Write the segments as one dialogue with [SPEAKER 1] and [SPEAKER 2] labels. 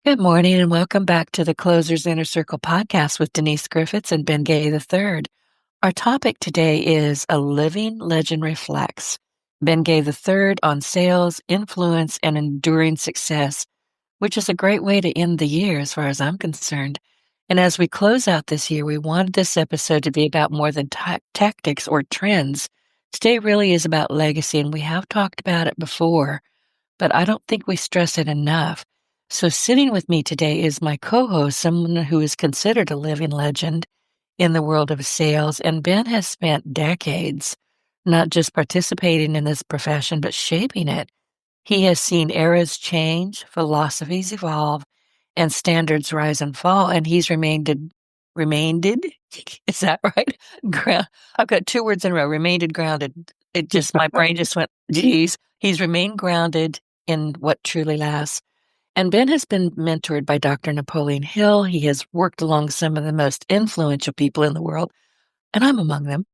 [SPEAKER 1] Good morning and welcome back to the Closers Inner Circle podcast with Denise Griffitts and Ben Gay III. Our topic today is A Living Legend Reflects. Ben Gay III on sales, influence, and enduring success, which is a great way to end the year as far as I'm concerned. And as we close out this year, we wanted this episode to be about more than tactics or trends. Today really is about legacy, and we have talked about it before, but I don't think we stress it enough. So sitting with me today is my co-host, someone who is considered a living legend in the world of sales, and Ben has spent decades not just participating in this profession, but shaping it. He has seen eras change, philosophies evolve, and standards rise and fall, and he's remained, is that right? I've got two words in a row, remained grounded. My brain just went, geez, he's remained grounded in what truly lasts. And Ben has been mentored by Dr. Napoleon Hill. He has worked along some of the most influential people in the world, and I'm among them.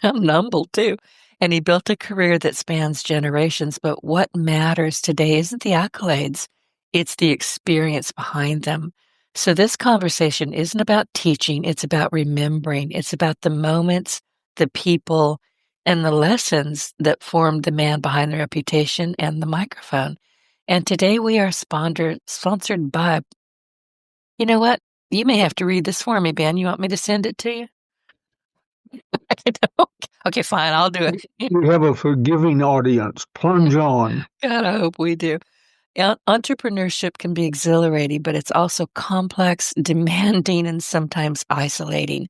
[SPEAKER 1] I'm humbled too. And he built a career that spans generations. But what matters today isn't the accolades, it's the experience behind them. So this conversation isn't about teaching, it's about remembering. It's about the moments, the people, and the lessons that formed the man behind the reputation and the microphone. And today we are sponsored by, you know what? You may have to read this for me, Ben. You want me to send it to you? Okay, fine, I'll do it.
[SPEAKER 2] We have a forgiving audience. Plunge on.
[SPEAKER 1] God, I hope we do. Entrepreneurship can be exhilarating, but it's also complex, demanding, and sometimes isolating.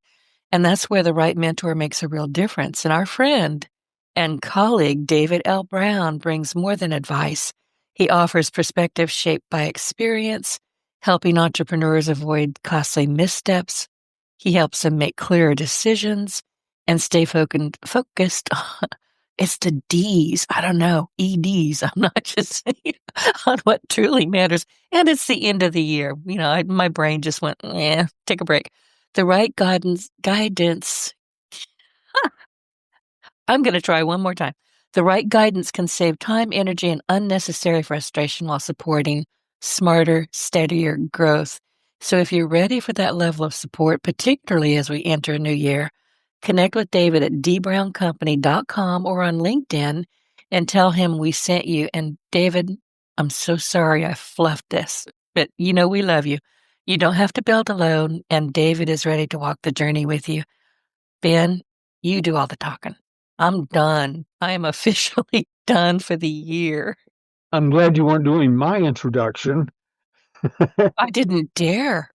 [SPEAKER 1] And that's where the right mentor makes a real difference. And our friend and colleague, David L. Brown, brings more than advice. He offers perspective shaped by experience, helping entrepreneurs avoid costly missteps. He helps them make clearer decisions and stay focused. It's the D's. I don't know, EDs. I'm not just saying on what truly matters. And it's the end of the year. My brain just went, take a break. The right guidance. I'm going to try one more time. The right guidance can save time, energy, and unnecessary frustration while supporting smarter, steadier growth. So if you're ready for that level of support, particularly as we enter a new year, connect with David at dbrowncompany.com or on LinkedIn and tell him we sent you. And David, I'm so sorry I fluffed this, but we love you. You don't have to build alone, and David is ready to walk the journey with you. Ben, you do all the talking. I'm done. I am officially done for the year.
[SPEAKER 2] I'm glad you weren't doing my introduction.
[SPEAKER 1] I didn't dare.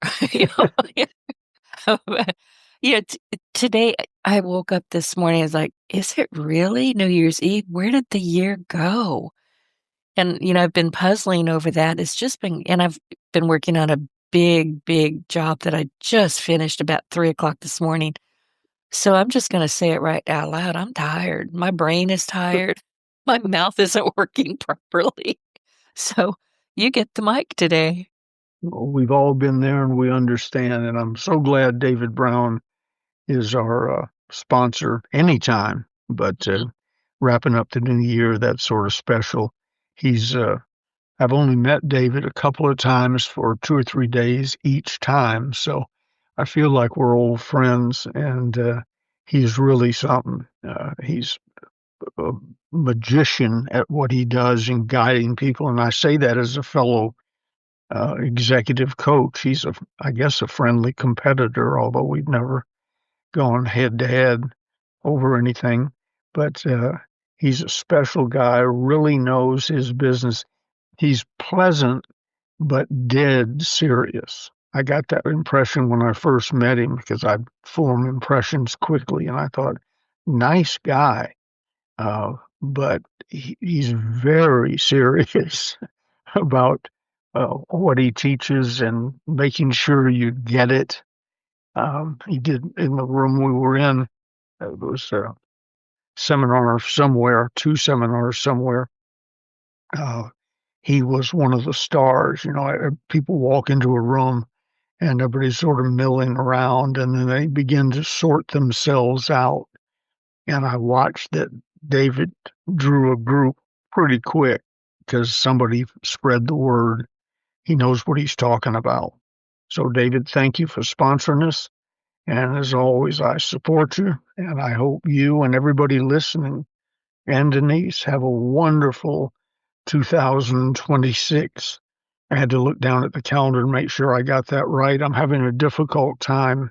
[SPEAKER 1] Today I woke up this morning. I was like, is it really New Year's Eve? Where did the year go? And, I've been puzzling over that. And I've been working on a big, big job that I just finished about 3:00 this morning. So I'm just going to say it right out loud. I'm tired. My brain is tired. My mouth isn't working properly. So you get the mic today.
[SPEAKER 2] We've all been there and we understand. And I'm so glad David Brown is our sponsor anytime. But wrapping up the new year, that's sort of special. I've only met David a couple of times for 2 or 3 days each time. So I feel like we're old friends, and he's really something. He's a magician at what he does in guiding people. And I say that as a fellow executive coach. He's, I guess, a friendly competitor, although we've never gone head to head over anything. But he's a special guy, really knows his business. He's pleasant, but dead serious. I got that impression when I first met him because I form impressions quickly, and I thought, nice guy. But he's very serious about what he teaches and making sure you get it. He did in the room we were in. It was a seminar somewhere, 2 seminars somewhere. He was one of the stars. People walk into a room and everybody's sort of milling around, and then they begin to sort themselves out. And I watched that David drew a group pretty quick because somebody spread the word. he knows what he's talking about. So, David, thank you for sponsoring us. And as always, I support you, and I hope you and everybody listening and Denise have a wonderful 2026. I had to look down at the calendar and make sure I got that right. I'm having a difficult time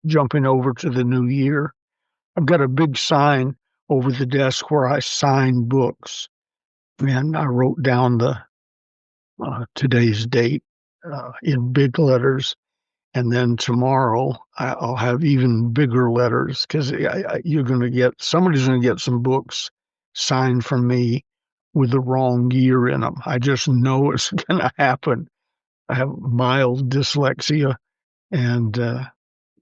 [SPEAKER 2] jumping over to the new year. I've got a big sign over the desk where I sign books, and I wrote down the today's date in big letters. And then tomorrow I'll have even bigger letters because you're going to get somebody's going to get some books signed from me with the wrong year in them. I just know it's going to happen. I have mild dyslexia, and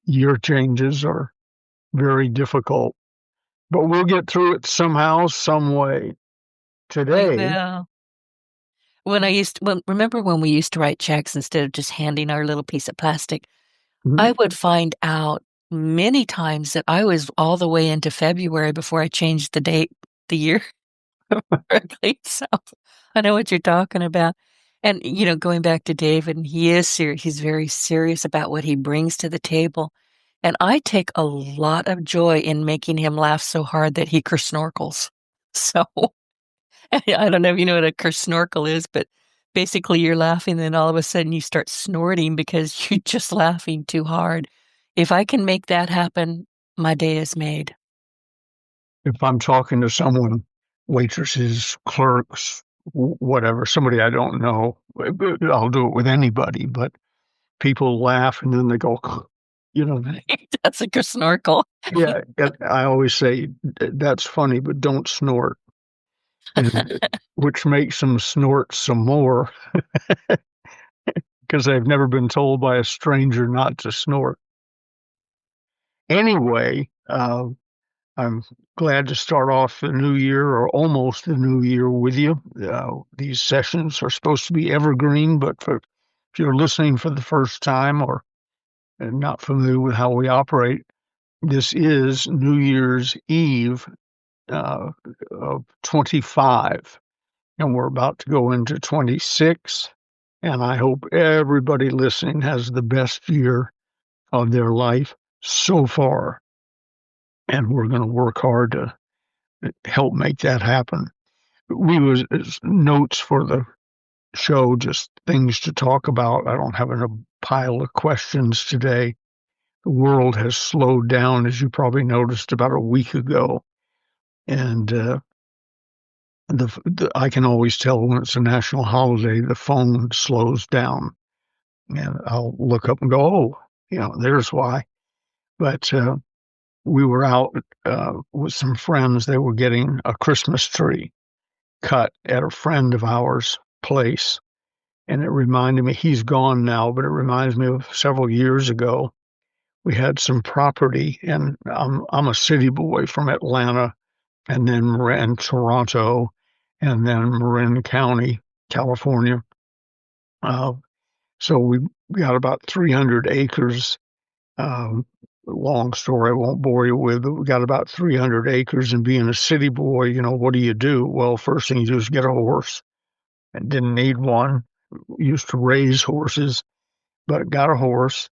[SPEAKER 2] year changes are very difficult, but we'll get through it somehow, some way.
[SPEAKER 1] We
[SPEAKER 2] Today,
[SPEAKER 1] will. Remember when we used to write checks instead of just handing our little piece of plastic? I would find out many times that I was all the way into February before I changed the date, the year correctly. So I know what you're talking about. And, going back to David, and he is serious. He's very serious about what he brings to the table. And I take a lot of joy in making him laugh so hard that he snorkels. So I don't know if you know what a snorkel is, but basically you're laughing, then all of a sudden you start snorting because you're just laughing too hard. If I can make that happen, my day is made.
[SPEAKER 2] if I'm talking to someone, waitresses, clerks, whatever, somebody I don't know, I'll do it with anybody, but people laugh and then they go, you know,
[SPEAKER 1] That's a snorkel.
[SPEAKER 2] yeah, I always say that's funny, but don't snort, and which makes them snort some more because they've never been told by a stranger not to snort. Anyway, I'm glad to start off the new year or almost the new year with you. These sessions are supposed to be evergreen, but if you're listening for the first time or not familiar with how we operate, this is New Year's Eve uh, of 25, and we're about to go into 26. And I hope everybody listening has the best year of their life so far. And we're going to work hard to help make that happen. We was notes for the show, just things to talk about. I don't have a pile of questions today. The world has slowed down, as you probably noticed about a week ago, and I can always tell when it's a national holiday. The phone slows down, and I'll look up and go, "Oh, there's why." But we were out with some friends. They were getting a Christmas tree cut at a friend of ours' place. And it reminded me, he's gone now, but it reminds me of several years ago. We had some property, and I'm a city boy from Atlanta, and then Marin, Toronto, and then Marin County, California. Uh, so we got about 300 acres. Long story, I won't bore you with, but we got about 300 acres. And being a city boy, what do? Well, first thing you do is get a horse. And didn't need one. Used to raise horses, but got a horse,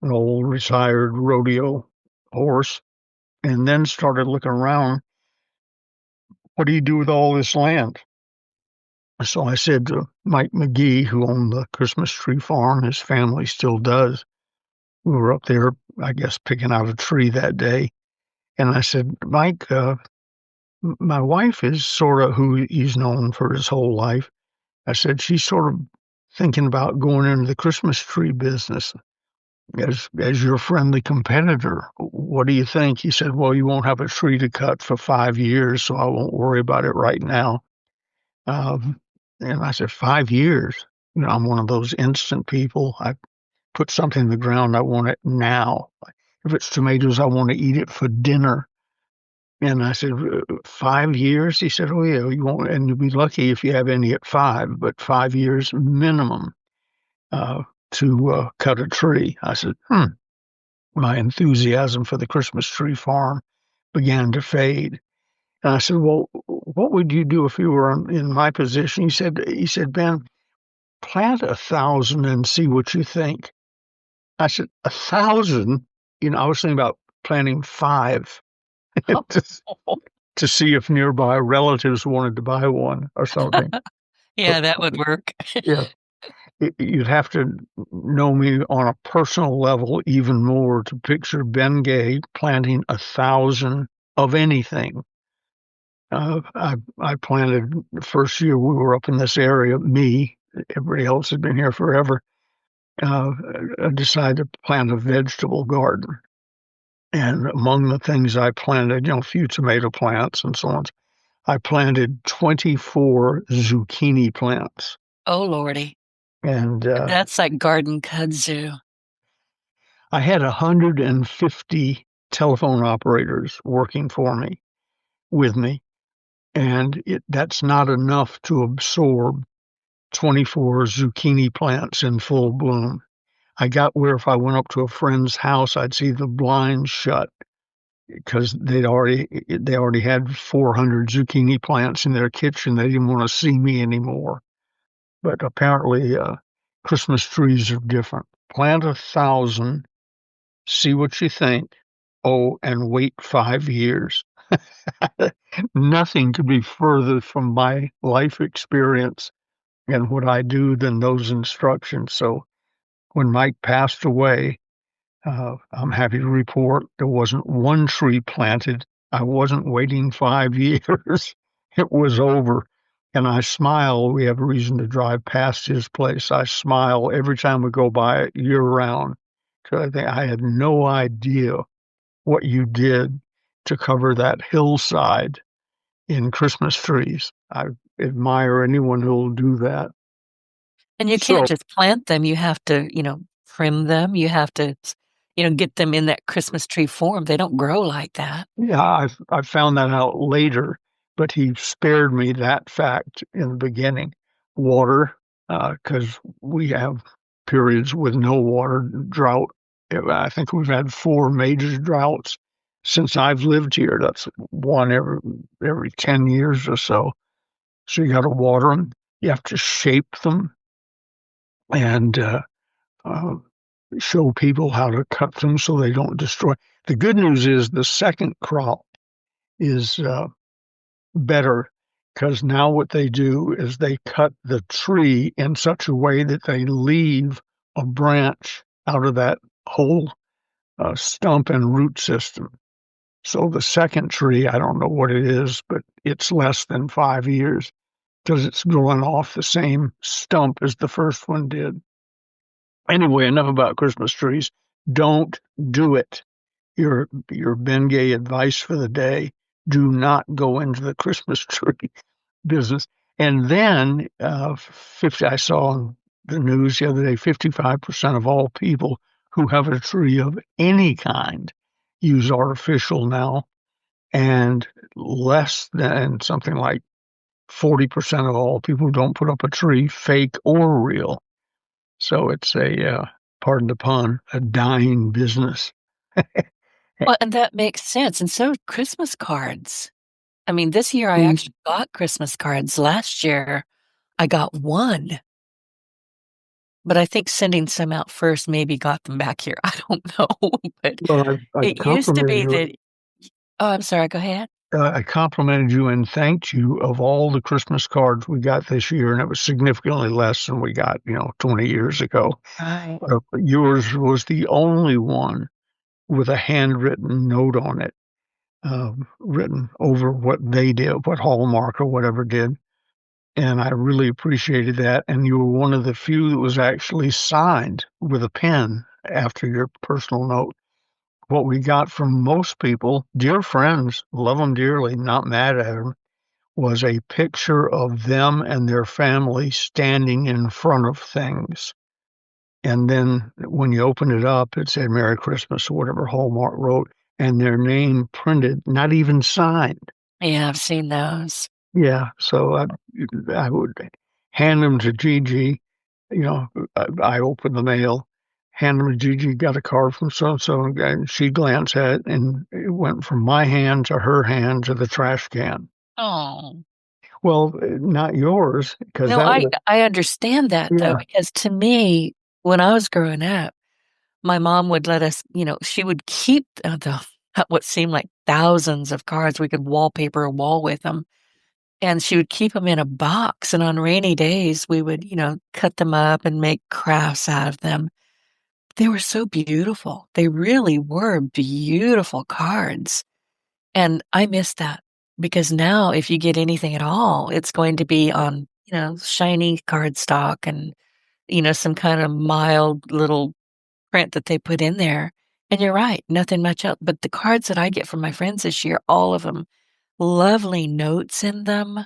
[SPEAKER 2] an old retired rodeo horse, and then started looking around. What do you do with all this land? So I said to Mike McGee, who owned the Christmas tree farm, his family still does. We were up there, I guess, picking out a tree that day. And I said, Mike, my wife is sort of who he's known for his whole life. I said, she's sort of thinking about going into the Christmas tree business as your friendly competitor. What do you think? He said, well, you won't have a tree to cut for 5 years, so I won't worry about it right now. And I said, 5 years? I'm one of those instant people. I put something in the ground, I want it now. If it's tomatoes, I want to eat it for dinner. And I said, 5 years? He said, oh, yeah, you won't, and you'll be lucky if you have any at 5, but 5 years minimum to cut a tree. I said, My enthusiasm for the Christmas tree farm began to fade. And I said, well, what would you do if you were in my position? He said, Ben, plant 1,000 and see what you think. I said, 1,000? I was thinking about planting 5 to, to see if nearby relatives wanted to buy one or something. But
[SPEAKER 1] Yeah, that would work.
[SPEAKER 2] yeah, you'd have to know me on a personal level even more to picture Ben Gay planting 1,000 of anything. I planted the first year we were up in this area, everybody else had been here forever. uh, I decided to plant a vegetable garden. And among the things I planted, a few tomato plants and so on, I planted 24 zucchini plants.
[SPEAKER 1] Oh, Lordy.
[SPEAKER 2] And
[SPEAKER 1] That's like garden kudzu.
[SPEAKER 2] I had 150 telephone operators working for me, with me. And that's not enough to absorb 24 zucchini plants in full bloom. I got where if I went up to a friend's house, I'd see the blinds shut because they already had 400 zucchini plants in their kitchen. They didn't want to see me anymore. But apparently, Christmas trees are different. Plant 1,000, see what you think. Oh, and wait 5 years. Nothing could be further from my life experience and what I do than those instructions. So when Mike passed away, I'm happy to report there wasn't one tree planted. I wasn't waiting 5 years. It was over. And I smile. We have a reason to drive past his place. I smile every time we go by it year round. Because I think I had no idea what you did to cover that hillside in Christmas trees. I admire anyone who'll do that.
[SPEAKER 1] And you can't
[SPEAKER 2] So
[SPEAKER 1] just plant them. You have to, trim them. You have to, get them in that Christmas tree form. They don't grow like that.
[SPEAKER 2] yeah, I found that out later, but he spared me that fact in the beginning. Water, because we have periods with no water, drought. I think we've had 4 major droughts since I've lived here. That's one every 10 years or so. So you got to water them. You have to shape them and uh, show people how to cut them so they don't destroy. The good news is the second crop is better because now what they do is they cut the tree in such a way that they leave a branch out of that whole stump and root system. So the second tree, I don't know what it is, but it's less than 5 years because it's growing off the same stump as the first one did. Anyway, enough about Christmas trees. Don't do it. Your Bengay advice for the day: do not go into the Christmas tree business. And then 50, I saw on the news the other day, 55% of all people who have a tree of any kind use artificial now, and less than something like 40% of all people don't put up a tree, fake or real. So it's pardon the pun, a dying business.
[SPEAKER 1] Well, and that makes sense. And so Christmas cards. I mean, this year I actually got Christmas cards. Last year I got one, but I think sending some out first maybe got them back here. I don't know, but
[SPEAKER 2] Well, I
[SPEAKER 1] it used to
[SPEAKER 2] complimented
[SPEAKER 1] be
[SPEAKER 2] you.
[SPEAKER 1] that. Oh, I'm sorry. Go ahead.
[SPEAKER 2] I complimented you and thanked you of all the Christmas cards we got this year, and it was significantly less than we got, 20 years ago.
[SPEAKER 1] Right.
[SPEAKER 2] Yours was the only one with a handwritten note on it, written over what they did, what Hallmark or whatever did. And I really appreciated that. And you were one of the few that was actually signed with a pen after your personal note. What we got from most people, dear friends, love them dearly, not mad at them, was a picture of them and their family standing in front of things. And then when you open it up, it said Merry Christmas or whatever Hallmark wrote, and their name printed, not even signed.
[SPEAKER 1] Yeah, I've seen those.
[SPEAKER 2] Yeah, so I would hand them to Gigi. You know, I opened the mail, hand them to Gigi, got a card from so and so, and she glanced at it, and it went from my hand to her hand to the trash can.
[SPEAKER 1] Oh.
[SPEAKER 2] Well, not yours, because
[SPEAKER 1] No,
[SPEAKER 2] that
[SPEAKER 1] I
[SPEAKER 2] was,
[SPEAKER 1] I understand that though,
[SPEAKER 2] yeah.
[SPEAKER 1] because to me, when I was growing up, my mom would let us, she would keep the what seemed like thousands of cards. We could wallpaper a wall with them. And she would keep them in a box. And on rainy days, we would, cut them up and make crafts out of them. They were so beautiful. They really were beautiful cards. And I miss that because now if you get anything at all, it's going to be on, shiny cardstock and, some kind of mild little print that they put in there. And you're right, nothing much else. But the cards that I get from my friends this year, all of them, lovely notes in them.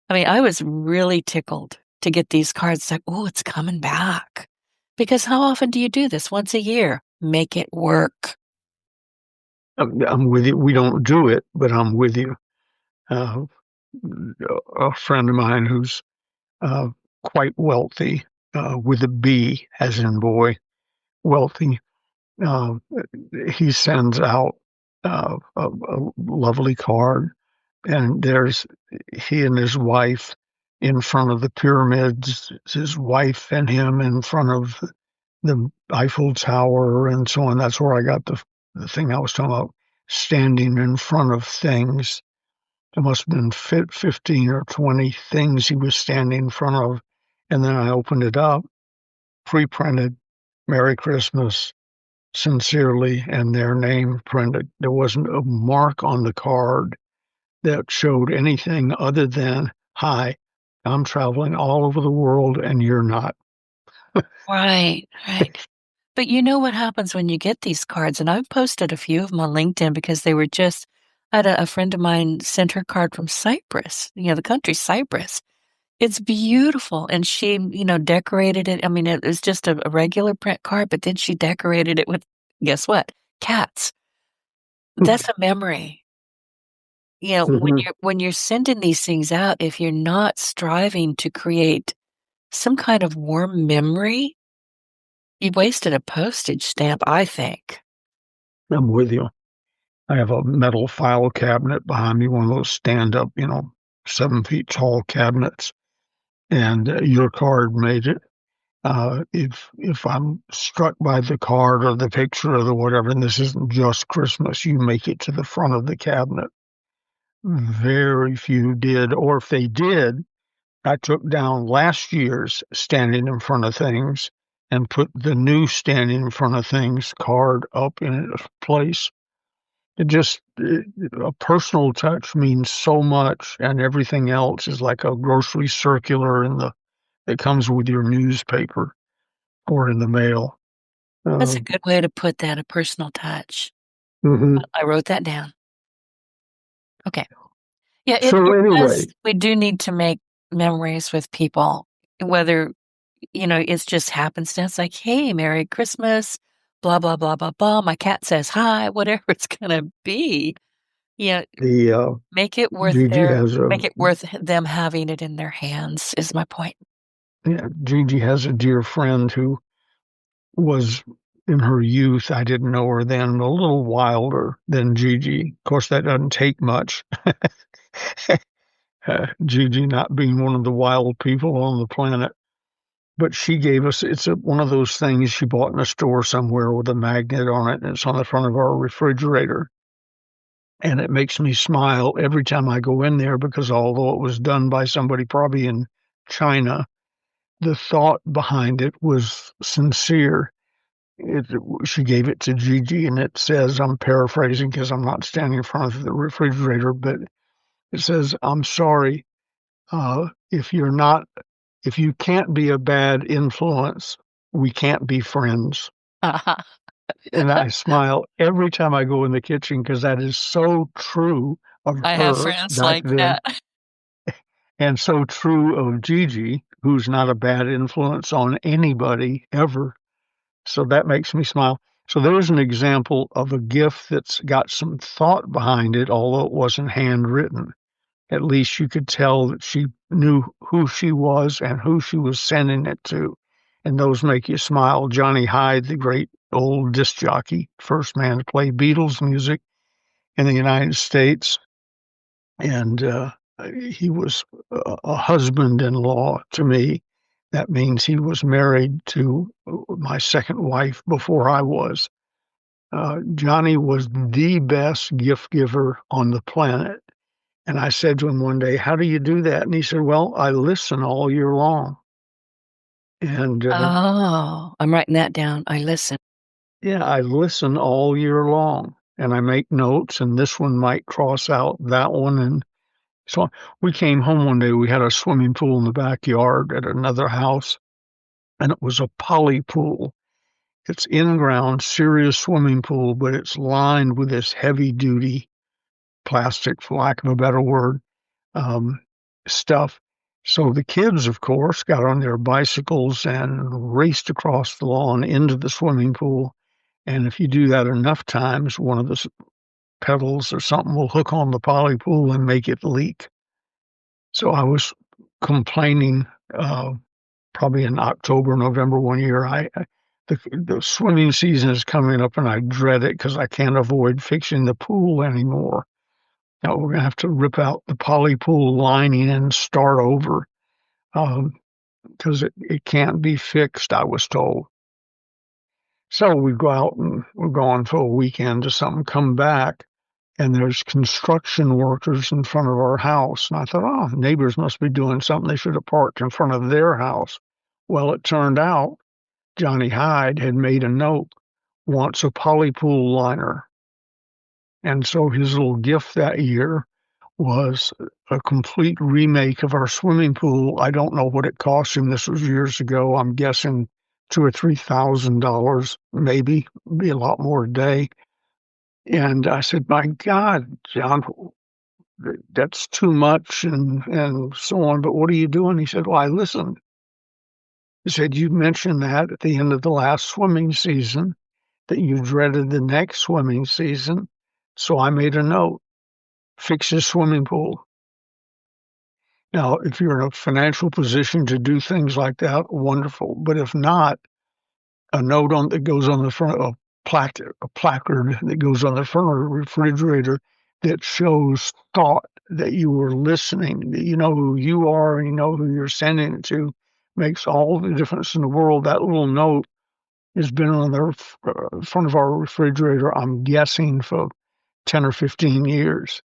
[SPEAKER 1] I mean, I was really tickled to get these cards like, oh, it's coming back. Because how often do you do this? Once a year. Make it work.
[SPEAKER 2] I'm with you. We don't do it, but I'm with you. Uh, a friend of mine who's uh, quite wealthy, with a B, as in boy, wealthy. Uh, he sends out a lovely card, and there's he and his wife in front of the pyramids, his wife and him in front of the Eiffel Tower, and so on. That's where I got the thing I was talking about, standing in front of things. There must have been 15 or 20 things he was standing in front of. And then I opened it up, pre-printed, Merry Christmas, sincerely, and their name printed. There wasn't a mark on the card that showed anything other than, hi, I'm traveling all over the world and you're not.
[SPEAKER 1] Right, right. But you know what happens when you get these cards? And I've posted a few of them on LinkedIn because they were just, I had a friend of mine sent her card from Cyprus, the country Cyprus. It's beautiful. And she, decorated it. I mean, it was just a regular print card, but then she decorated it with, guess what? Cats. That's a memory. When
[SPEAKER 2] Mhm.
[SPEAKER 1] you're sending these things out, if you're not striving to create some kind of warm memory, you wasted a postage stamp, I think.
[SPEAKER 2] I'm with you. I have a metal file cabinet behind me, one of those stand up, 7 feet tall cabinets. And your card made it. If I'm struck by the card or the picture or the whatever, and this isn't just Christmas, you make it to the front of the cabinet. Very few did, or if they did, I took down last year's standing in front of things and put the new standing in front of things card up in its place. A personal touch means so much, and everything else is like a grocery circular that comes with your newspaper or in the mail.
[SPEAKER 1] That's
[SPEAKER 2] Uh,
[SPEAKER 1] a good way to put that, a personal touch.
[SPEAKER 2] mhm.
[SPEAKER 1] I wrote that down. Okay. Yeah,
[SPEAKER 2] So
[SPEAKER 1] it
[SPEAKER 2] anyway,
[SPEAKER 1] does. We do need to make memories with people, whether, it's just happenstance, like, hey, Merry Christmas, blah, blah, blah, blah, blah. My cat says hi, whatever it's gonna be. Yeah,
[SPEAKER 2] the Gigi has a
[SPEAKER 1] make it worth them having it in their hands is my point.
[SPEAKER 2] yeah, Gigi has a dear friend who was in her youth. I didn't know her then, a little wilder than Gigi. Of course, that doesn't take much. Gigi not being one of the wild people on the planet. But she gave us, one of those things she bought in a store somewhere with a magnet on it, and it's on the front of our refrigerator. And it makes me smile every time I go in there because although it was done by somebody probably in China, the thought behind it was sincere. It, she gave it to Gigi, and it says, I'm paraphrasing because I'm not standing in front of the refrigerator, but it says, I'm sorry, if if you can't be a bad influence, we can't be friends.
[SPEAKER 1] Uh-huh.
[SPEAKER 2] And I smile every time I go in the kitchen because that is so true of
[SPEAKER 1] I have
[SPEAKER 2] her
[SPEAKER 1] friends
[SPEAKER 2] back
[SPEAKER 1] like
[SPEAKER 2] then
[SPEAKER 1] that.
[SPEAKER 2] and so true of Gigi, who's not a bad influence on anybody ever. So that makes me smile. So there's an example of a gift that's got some thought behind it, although it wasn't handwritten. At least you could tell that she knew who she was and who she was sending it to. And those make you smile. Johnny Hyde, the great old disc jockey, first man to play Beatles music in the United States. And he was a husband-in-law to me. That means he was married to my second wife before I was. Johnny was the best gift giver on the planet. And I said to him one day, "How do you do that?" And he said, "Well, I listen all year long." And
[SPEAKER 1] Oh, I'm writing that down. I listen.
[SPEAKER 2] yeah, I listen all year long and I make notes, and this one might cross out that one. And so we came home one day. We had a swimming pool in the backyard at another house, and it was a poly pool. It's in-ground, serious swimming pool, but it's lined with this heavy-duty plastic, for lack of a better word, um, stuff. So the kids, of course, got on their bicycles and raced across the lawn into the swimming pool. And if you do that enough times, one of the pedals or something will hook on the poly pool and make it leak. So I was complaining, probably in October, November one year. The swimming season is coming up, and I dread it because I can't avoid fixing the pool anymore. Now we're gonna have to rip out the poly pool lining and start over because it can't be fixed, I was told. So we go out and we're gone for a weekend or something, come back, and there's construction workers in front of our house. And I thought, oh, neighbors must be doing something. They should have parked in front of their house. Well, it turned out Johnny Hyde had made a note, wants a polypool liner. And so his little gift that year was a complete remake of our swimming pool. I don't know what it cost him. This was years ago. I'm guessing $2,000 or $3,000, maybe, be a lot more today. And I said, "My God, John, that's too much," and so on. "But what are you doing?" He said, "Well, I listened." He said, "You mentioned that at the end of the last swimming season, that you dreaded the next swimming season. So I made a note, fix his swimming pool." Now, if you're in a financial position to do things like that, wonderful. But if not, a note on that goes on the front, a placard that goes on the front of the refrigerator that shows thought, that you were listening, that you know who you are and you know who you're sending it to, makes all the difference in the world. That little note has been on the front of our refrigerator, I'm guessing, for 10 or 15 years.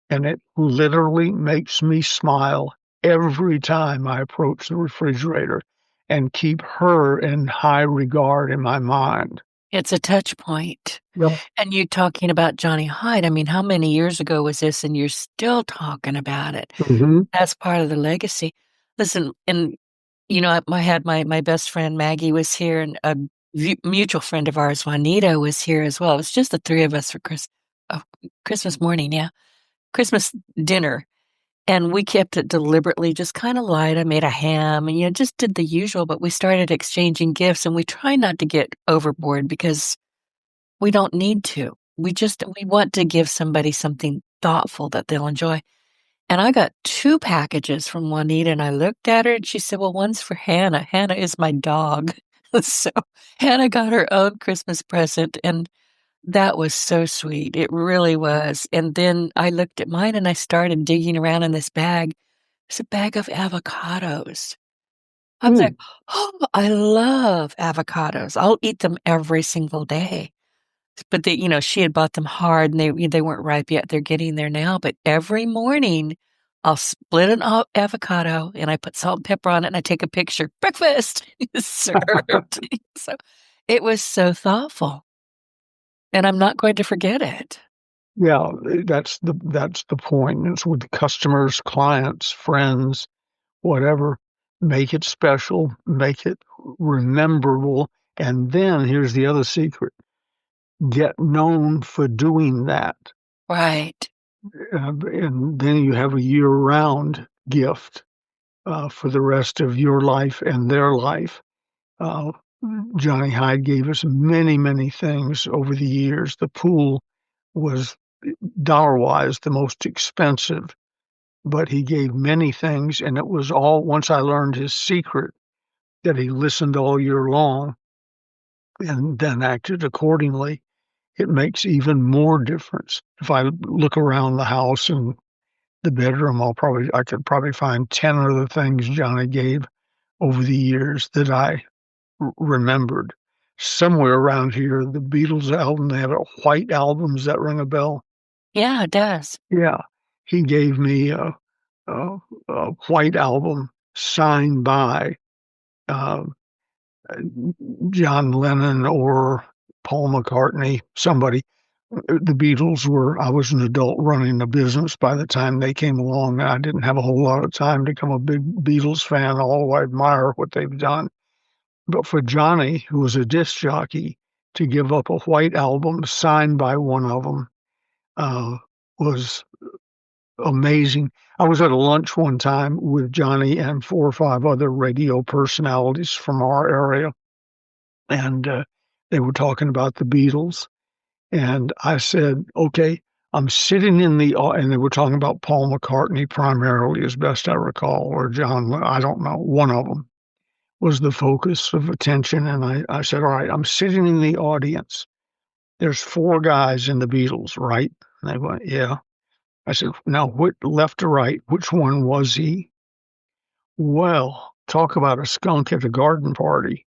[SPEAKER 2] And it literally makes me smile every time I approach the refrigerator and keep her in high regard in my mind.
[SPEAKER 1] It's a touch point.
[SPEAKER 2] Yep.
[SPEAKER 1] And you talking about Johnny Hyde, I mean, how many years ago was this and you're still talking about it?
[SPEAKER 2] Mhm.
[SPEAKER 1] That's part of the legacy. Listen, and, you know, I had my best friend Maggie was here, and a mutual friend of ours, Juanita, was here as well. It was just the 3 of us for Christmas morning, yeah, Christmas dinner, and we kept it deliberately just kinda light. I made a ham and, you know, just did the usual, but we started exchanging gifts, and we try not to get overboard because we don't need to. We want to give somebody something thoughtful that they'll enjoy. And I got 2 packages from Juanita, and I looked at her and she said, "Well, one's for Hannah." Hannah is my dog. So, Hannah got her own Christmas present, and that was so sweet. It really was. And then I looked at mine and I started digging around in this bag. It's a bag of avocados. I was like,
[SPEAKER 2] Mm.
[SPEAKER 1] "Oh, I love avocados. I'll eat them every single day." But they, you know, she had bought them hard and they weren't ripe yet. They're getting there now, but every morning I'll split an avocado and I put salt and pepper on it and I take a picture. Breakfast is served. So it was so thoughtful, and I'm not going to forget it.
[SPEAKER 2] Yeah, that's the point. It's with customers, clients, friends, whatever. Make it special, make it rememberable, and then here's the other secret: get known for doing that.
[SPEAKER 1] Right.
[SPEAKER 2] And then you have a year-round gift for the rest of your life and their life. Uh, Johnny Hyde gave us many, many things over the years. The pool was dollar-wise the most expensive, but he gave many things, and it was all, once I learned his secret, that he listened all year long and then acted accordingly, it makes even more difference. If I look around the house and the bedroom, I could probably find 10 other things Johnny gave over the years that I remembered. Somewhere around here, the Beatles album, they have a white albums that ring a bell.
[SPEAKER 1] Yeah, it does.
[SPEAKER 2] Yeah, he gave me a, a white album signed by uh, John Lennon or Paul McCartney, somebody. The Beatles were, I was an adult running a business by the time they came along. I didn't have a whole lot of time to become a big Beatles fan, although I admire what they've done. But for Johnny, who was a disc jockey, to give up a white album signed by one of them uh, was amazing. I was at a lunch one time with Johnny and 4 or 5 other radio personalities from our area, and they were talking about the Beatles. And I said, okay, I'm sitting in and they were talking about Paul McCartney primarily, as best I recall, or John, I don't know, one of them was the focus of attention. And I said, all right, I'm sitting in the audience. There's 4 guys in the Beatles, right? And they went, yeah. I said, now, what left to right, which one was he? Well, talk about a skunk at a garden party.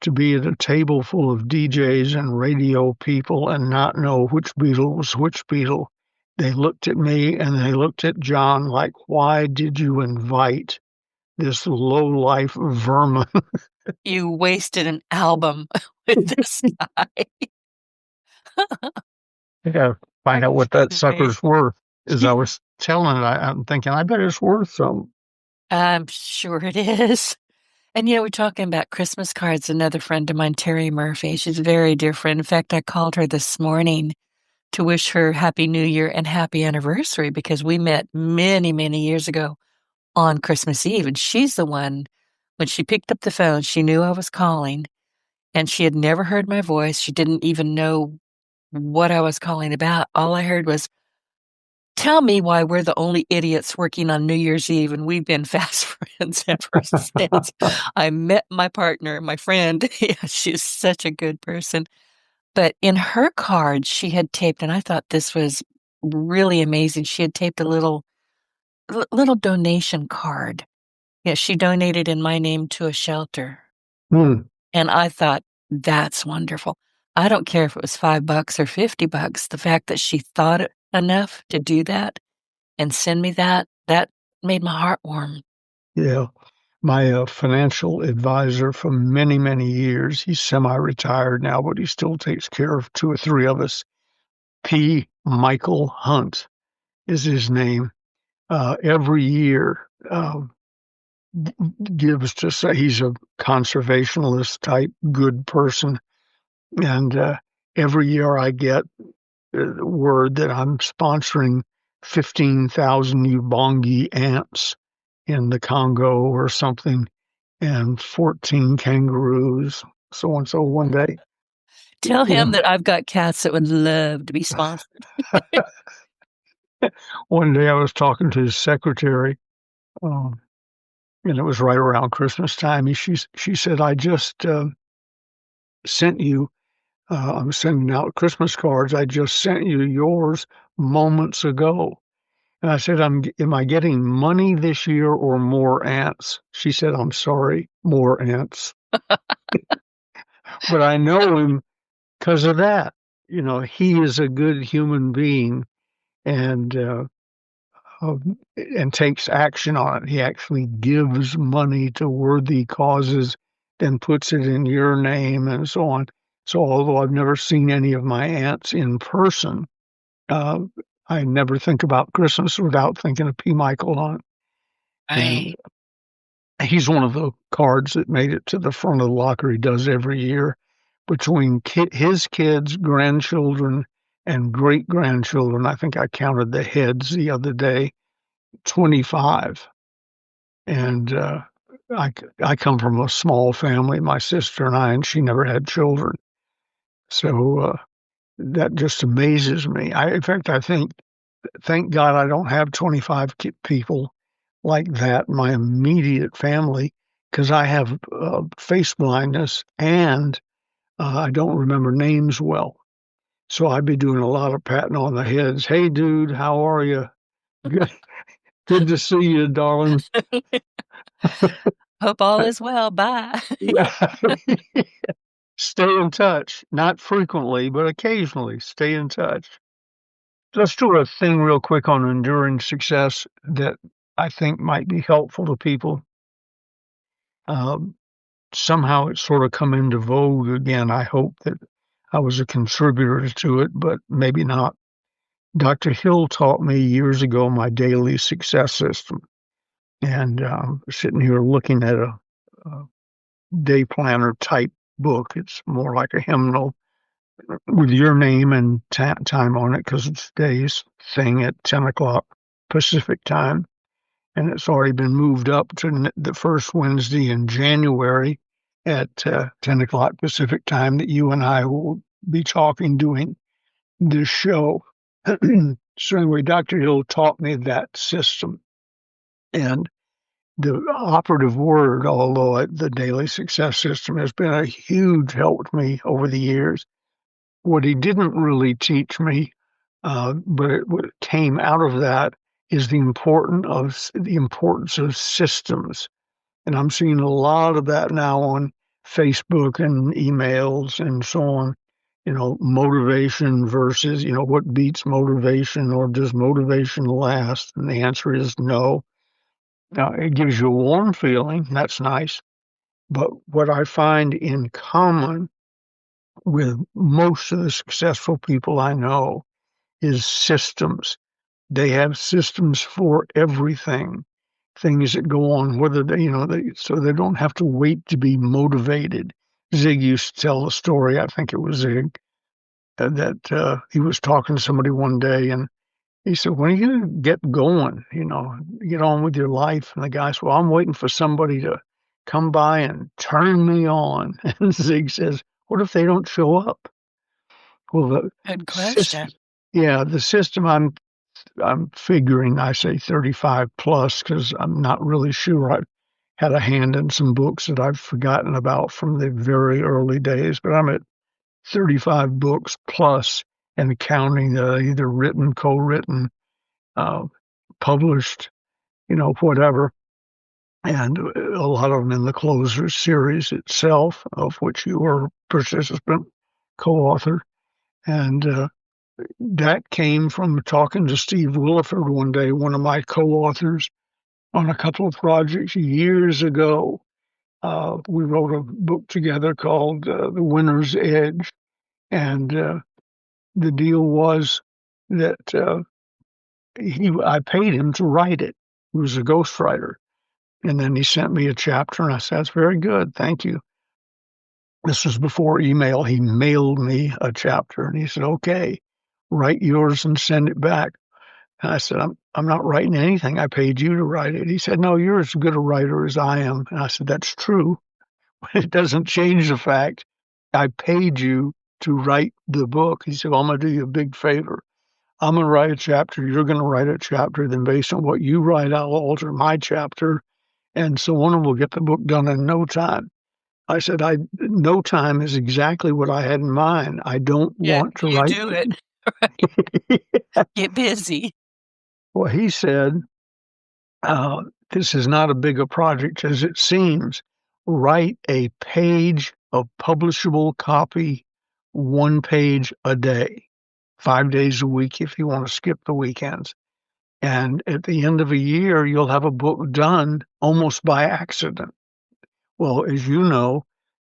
[SPEAKER 2] To be at a table full of DJs and radio people and not know which Beatle was which Beatle. They looked at me and they looked at John like, why did you invite this low-life vermin?
[SPEAKER 1] You wasted an album with this guy.
[SPEAKER 2] Yeah, find out what that sucker's worth. As I
[SPEAKER 1] Amazing.
[SPEAKER 2] was telling it, I'm thinking, I bet it's worth some.
[SPEAKER 1] I'm sure it is. And we're talking about Christmas cards. Another friend of mine, Terry Murphy, she's a very dear friend. In fact, I called her this morning to wish her Happy New Year and Happy Anniversary because we met many, many years ago on Christmas Eve. And she's the one, when she picked up the phone, she knew I was calling and she had never heard my voice. She didn't even know what I was calling about. All I heard was, tell me why we're the only idiots working on New Year's Eve, and we've been fast friends ever since. I met my partner, my friend. Yeah, she's such a good person. But in her card, she had taped, and I thought this was really amazing. She had taped a little donation card. Yeah, she donated in my name to a shelter.
[SPEAKER 2] Hmm.
[SPEAKER 1] And I thought, that's wonderful. I don't care if it was $5 or $50. The fact that she thought it enough to do that and send me that made my heart warm.
[SPEAKER 2] Yeah. My financial advisor for many, many years, he's semi-retired now, but he still takes care of 2 or 3 of us. P. Michael Hunt is his name. Every year gives to say he's a conservationist type good person. And every year I get word that I'm sponsoring 15,000 Ubangi ants in the Congo or something, and 14 kangaroos, so and so one day.
[SPEAKER 1] Tell
[SPEAKER 2] You
[SPEAKER 1] him
[SPEAKER 2] know,
[SPEAKER 1] that I've got cats that would love to be sponsored.
[SPEAKER 2] one day I was talking to his secretary, um, and it was right around Christmas time. She said, I just sent you, I'm sending out Christmas cards. I just sent you yours moments ago. And I said, am I getting money this year or more ants? She said, I'm sorry, more ants. But I know him because of that. He is a good human being and and takes action on it. He actually gives money to worthy causes, then puts it in your name and so on. So although I've never seen any of my aunts in person, uh, I never think about Christmas without thinking of P. Michael Hunt. And
[SPEAKER 1] Right.
[SPEAKER 2] he's one of the cards that made it to the front of the locker. He does every year between his kids, grandchildren, and great grandchildren. I think I counted the heads the other day, 25. And I come from a small family, my sister and I, and she never had children. So that just amazes me. In fact, I think, thank God I don't have 25 people like that in my immediate family because I have face blindness and I don't remember names well. So I'd be doing a lot of patting on the heads. Hey, dude, how are you? Good. Good to see you, darling.
[SPEAKER 1] Hope all is well. Bye.
[SPEAKER 2] Yeah. Stay in touch. Not frequently, but occasionally. Stay in touch. Let's do a thing real quick on enduring success that I think might be helpful to people. Somehow it's sort of come into vogue again. I hope that I was a contributor to it, but maybe not. Dr. Hill taught me years ago my daily success system. And sitting here looking at a day planner type book, it's more like a hymnal with your name and time on it because it's today's thing at 10 o'clock Pacific time. And it's already been moved up to the first Wednesday in January at 10 o'clock Pacific time that you and I will be talking, doing this show. So anyway, Dr. Hill taught me that system. And the operative word, although the daily success system has been a huge help to me over the years, what he didn't really teach me, but what came out of that is the importance of systems. And I'm seeing a lot of that now on Facebook and emails and so on. Motivation versus, what beats motivation, or does motivation last? And the answer is no. Now, it gives you a warm feeling. That's nice. But what I find in common with most of the successful people I know is systems. They have systems for everything, things that go on, whether so they don't have to wait to be motivated. Zig used to tell a story, I think it was Zig, that he was talking to somebody one day and he said, when are you going to get going, get on with your life? And the guy said, well, I'm waiting for somebody to come by and turn me on. And Zig says, what if they don't show up? Well,
[SPEAKER 1] Good question.
[SPEAKER 2] the system I'm figuring, I say 35 plus because I'm not really sure. I had a hand in some books that I've forgotten about from the very early days, but I'm at 35 books plus and counting, either written, co-written, published, whatever. And a lot of them in the Closer series itself, of which you were a participant, co-author. And that came from talking to Steve Williford one day, one of my co-authors on a couple of projects years ago. We wrote a book together called The Winner's Edge. And the deal was that I paid him to write it. He was a ghostwriter. And then he sent me a chapter, and I said, that's very good. Thank you. This was before email. He mailed me a chapter, and he said, okay, write yours and send it back. And I said, I'm not writing anything. I paid you to write it. He said, no, you're as good a writer as I am. And I said, that's true. But it doesn't change the fact I paid you to write the book. He said, well, I'm going to do you a big favor. I'm going to write a chapter. You're going to write a chapter. Then based on what you write, I'll alter my chapter. And so on, and we'll get the book done in no time. I said, no time is exactly what I had in mind. I don't want to write.
[SPEAKER 1] You do it. Right. Get busy.
[SPEAKER 2] Well, he said, this is not as big a project as it seems. Write a page of publishable copy, 1 page a day, 5 days a week if you want to skip the weekends. And at the end of a year, you'll have a book done almost by accident. Well, as you know,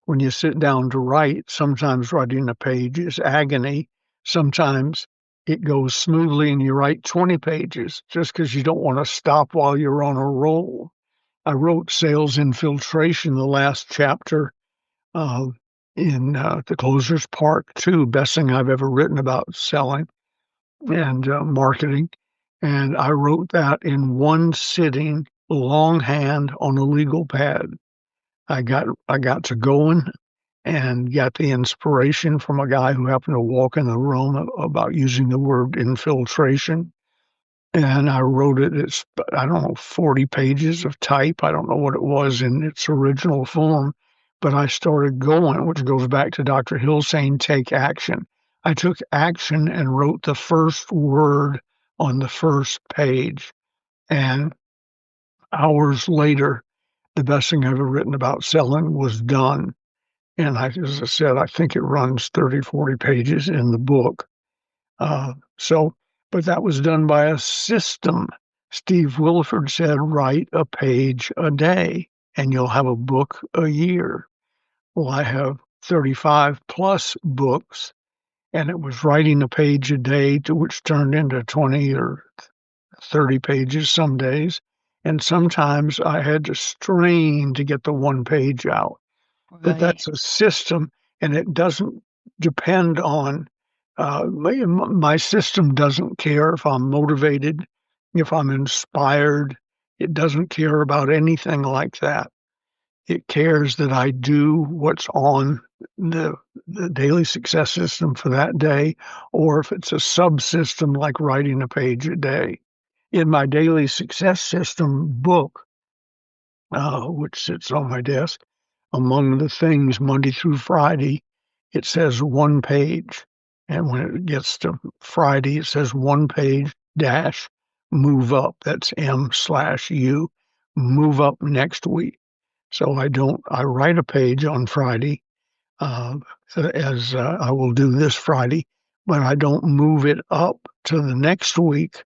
[SPEAKER 2] when you sit down to write, sometimes writing a page is agony. Sometimes it goes smoothly and you write 20 pages just because you don't want to stop while you're on a roll. I wrote Sales Infiltration, the last chapter, in the Closers Part 2, best thing I've ever written about selling and marketing. And I wrote that in one sitting, longhand on a legal pad. I got to going and got the inspiration from a guy who happened to walk in the room about using the word infiltration. And I wrote it. It's, I don't know, 40 pages of type. I don't know what it was in its original form, but I started going, which goes back to Dr. Hill saying, take action. I took action and wrote the first word on the first page. And hours later, the best thing I've ever written about selling was done. And as I said, I think it runs 30, 40 pages in the book. But that was done by a system. Steve Williford said, write a page a day and you'll have a book a year. Well, I have 35 plus books, and it was writing a page a day, which turned into 20 or 30 pages some days. And sometimes I had to strain to get the one page out. But
[SPEAKER 1] Right.
[SPEAKER 2] that's a system, and it doesn't depend on my system doesn't care if I'm motivated, if I'm inspired. It doesn't care about anything like that. It cares that I do what's on the, the daily success system for that day, or if it's a subsystem like writing a page a day. In my daily success system book, which sits on my desk, among the things Monday through Friday, it says one page. And when it gets to Friday, it says one page dash move up. That's M/U, move up next week. So I write a page on Friday, as I will do this Friday, but I don't move it up to the next week,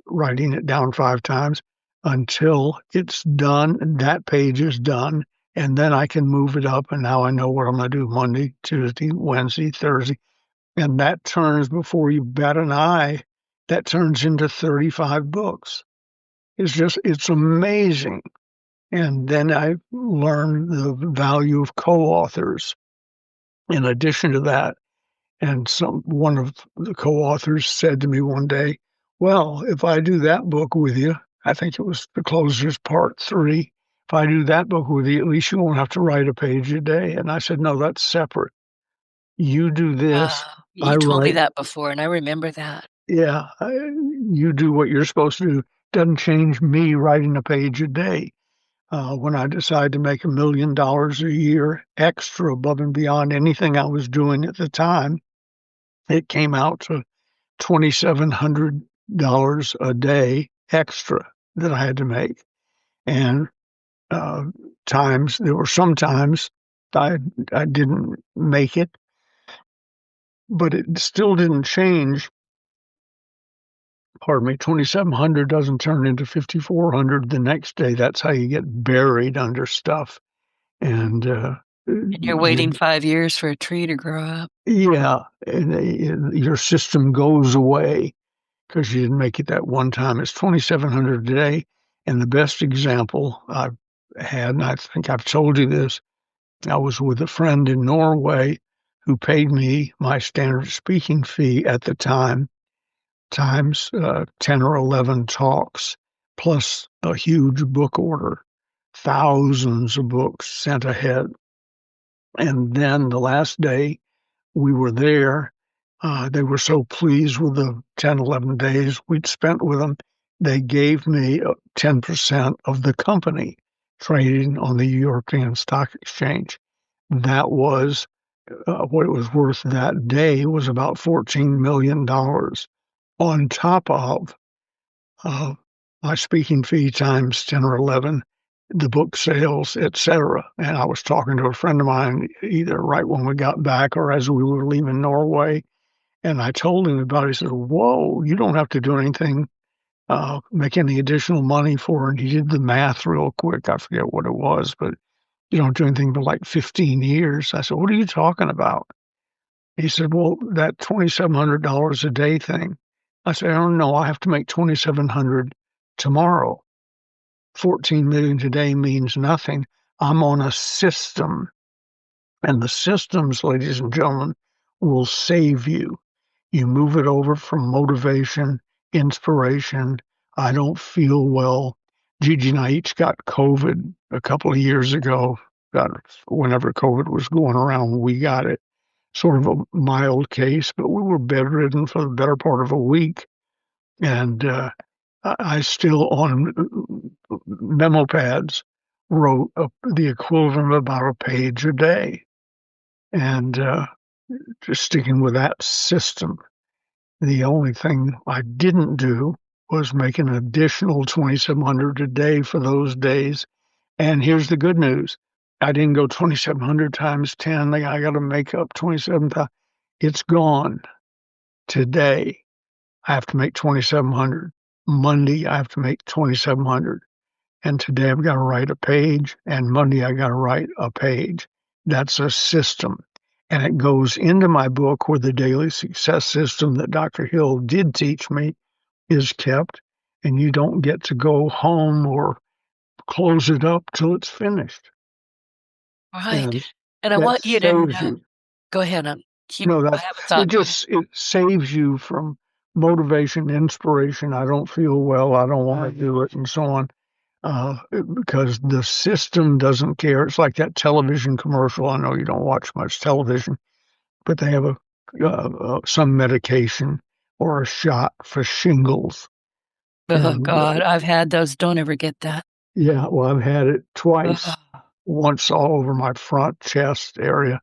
[SPEAKER 2] writing it down 5 times until it's done. That page is done. And then I can move it up. And now I know what I'm going to do Monday, Tuesday, Wednesday, Thursday. And that turns, before you bat an eye, that turns into 35 books. It's amazing. And then I learned the value of co-authors in addition to that. And one of the co-authors said to me one day, well, if I do that book with you, I think it was The Closers Part 3, if I do that book with you, at least you won't have to write a page a day. And I said, no, that's separate. You do this, I
[SPEAKER 1] You told me
[SPEAKER 2] write.
[SPEAKER 1] that before, and I remember that.
[SPEAKER 2] Yeah, you do what you're supposed to do. Doesn't change me writing a page a day. When I decided to make $1 million a year extra above and beyond anything I was doing at the time, it came out to $2,700 a day extra that I had to make. And uh, there were some times I didn't make it, but it still didn't change. Pardon me, 2,700 doesn't turn into 5,400 the next day. That's how you get buried under stuff. And
[SPEAKER 1] And you're waiting 5 years for a tree to grow up.
[SPEAKER 2] yeah, and your system goes away because you didn't make it that one time. It's 2,700 a day. And the best example I've had, and I think I've told you this, I was with a friend in Norway who paid me my standard speaking fee at the time, times 10 or 11 talks, plus a huge book order, thousands of books sent ahead. And then the last day we were there, they were so pleased with the 10, 11 days we'd spent with them. They gave me 10% of the company trading on the European Stock Exchange. That was what it was worth that day, was about $14 million on top of uh, my speaking fee times 10 or 11, the book sales, etc. And I was talking to a friend of mine either right when we got back or as we were leaving Norway. And I told him about it. He said, whoa, you don't have to do anything, make any additional money for it. He did the math real quick. I forget what it was, but you don't do anything for like 15 years. I said, what are you talking about? He said, well, that $2,700 a day thing. I said, I don't know. I have to make 2,700 tomorrow. 14 million today means nothing. I'm on a system, and the systems, ladies and gentlemen, will save you. You move it over from motivation, inspiration. I don't feel well. Gigi and I each got COVID a couple of years ago. Whenever COVID was going around, we got it. Sort of a mild case, but we were bedridden for the better part of a week. And I still, on memo pads, wrote the equivalent of about a page a day. And just sticking with that system. The only thing I didn't do was making an additional 2,700 a day for those days. And here's the good news. I didn't go 2,700 times 10. I got to make up 27,000. It's gone today. I have to make 2,700. Monday, I have to make 2,700. And today I've got to write a page, and Monday I got to write a page. That's a system. And it goes into my book where the daily success system that Dr. Hill did teach me is kept, and you don't get to go home or close it up till it's finished.
[SPEAKER 1] Right.
[SPEAKER 2] And
[SPEAKER 1] And I
[SPEAKER 2] that
[SPEAKER 1] want you to
[SPEAKER 2] saves
[SPEAKER 1] know,
[SPEAKER 2] you.
[SPEAKER 1] go ahead. Keep,
[SPEAKER 2] No,
[SPEAKER 1] I
[SPEAKER 2] that's
[SPEAKER 1] have a
[SPEAKER 2] it
[SPEAKER 1] thought. Go ahead.
[SPEAKER 2] just it saves you from motivation, inspiration. I don't feel well, I don't want to do it, and so on. Because the system doesn't care. It's like that television commercial. I know you don't watch much television, but they have some medication or a shot for shingles.
[SPEAKER 1] Oh,
[SPEAKER 2] And
[SPEAKER 1] God, I've had those. Don't ever get that.
[SPEAKER 2] yeah, well, I've had it twice.
[SPEAKER 1] Ugh.
[SPEAKER 2] Once all over my front chest area,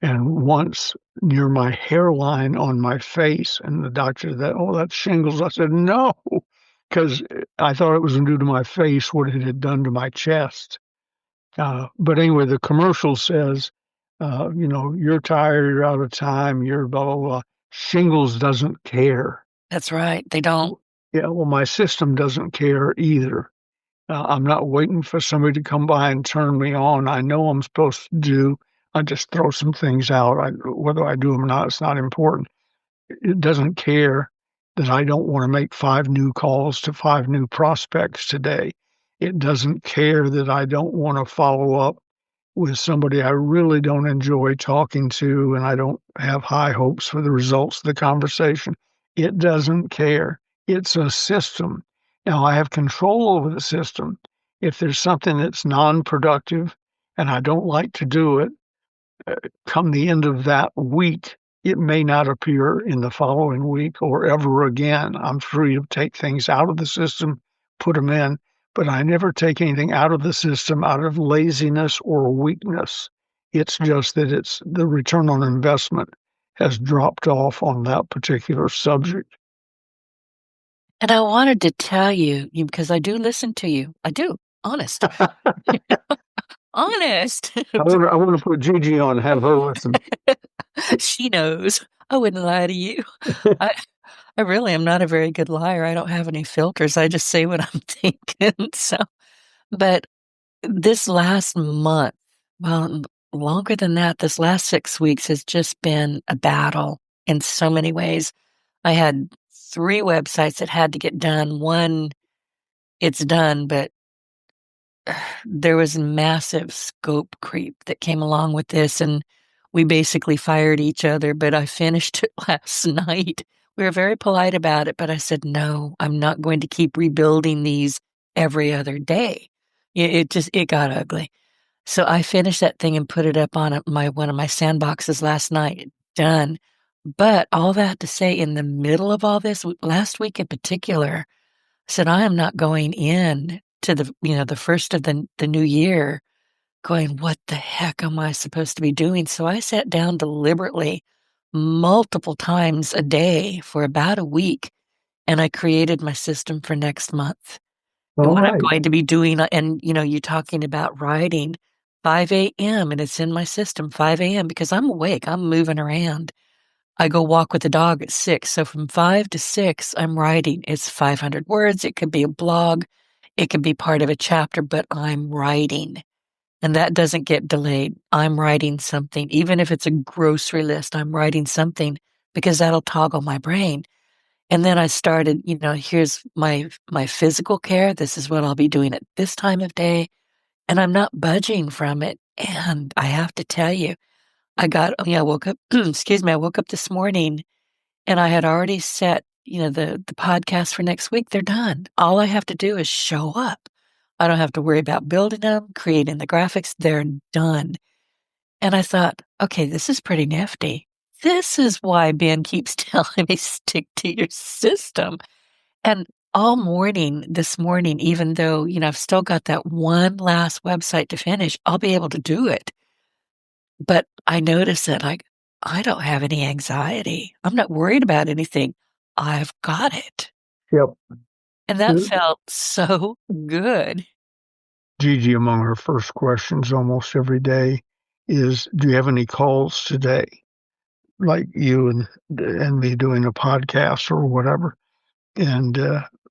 [SPEAKER 2] and once near my hairline on my face. And the doctor said, "Oh, that's shingles." I said, "No," because I thought it was due to my face what it had done to my chest. But anyway, the commercial says, you're tired, you're out of time, you're blah, blah, blah. Shingles doesn't care.
[SPEAKER 1] That's right. They don't.
[SPEAKER 2] Yeah, well, my system doesn't care either. I'm not waiting for somebody to come by and turn me on. I know I'm supposed to do. I just throw some things out. Whether I do them or not, it's not important. It doesn't care that I don't want to make 5 new calls to 5 new prospects today. It doesn't care that I don't want to follow up with somebody I really don't enjoy talking to and I don't have high hopes for the results of the conversation. It doesn't care. It's a system. Now I have control over the system. If there's something that's non productive and I don't like to do it, come the end of that week, it may not appear in the following week or ever again. I'm free to take things out of the system, put them in, but I never take anything out of the system out of laziness or weakness. It's just that it's the return on investment has dropped off on that particular subject.
[SPEAKER 1] And I wanted to tell you, because I do listen to you. I do. Honest. Honest.
[SPEAKER 2] I want to put Gigi on, have her listen.
[SPEAKER 1] She knows. I wouldn't lie to you. I I really am not a very good liar. I don't have any filters. I just say what I'm thinking. So, but this last month, well, longer than that, this last 6 weeks has just been a battle in so many ways. I had 3 websites that had to get done. One, it's done, but there was massive scope creep that came along with this, and we basically fired each other, but I finished it last night. We were very polite about it, but I said, "No, I'm not going to keep rebuilding these every other day." It got ugly. So I finished that thing and put it up on my one of my sandboxes last night. Done. But all that to say, in the middle of all this, last week in particular, I said, I am not going in to the first of the new year going, what the heck am I supposed to be doing? So I sat down deliberately multiple times a day for about a week, and I created my system for next month and
[SPEAKER 2] All
[SPEAKER 1] what I'm
[SPEAKER 2] right.
[SPEAKER 1] going to be doing. And, you're talking about writing 5 a.m. and it's in my system 5 a.m. because I'm awake. I'm moving around. I go walk with the dog at 6. So from 5 to 6, I'm writing. It's 500 words. It could be a blog. It could be part of a chapter, but I'm writing. And that doesn't get delayed. I'm writing something. Even if it's a grocery list, I'm writing something because that'll toggle my brain. And then I started, here's my physical care. This is what I'll be doing at this time of day. And I'm not budging from it. And I have to tell you, I woke up, excuse me, I woke up this morning and I had already set, the podcast for next week. They're done. All I have to do is show up. I don't have to worry about building them, creating the graphics. They're done. And I thought, okay, this is pretty nifty. This is why Ben keeps telling me stick to your system. And all morning, this morning, even though, I've still got that one last website to finish, I'll be able to do it. But I notice that I don't have any anxiety. I'm not worried about anything. I've got it.
[SPEAKER 2] Yep.
[SPEAKER 1] And that felt so good.
[SPEAKER 2] Gigi, among her first questions almost every day is, do you have any calls today? Like you and me doing a podcast or whatever. And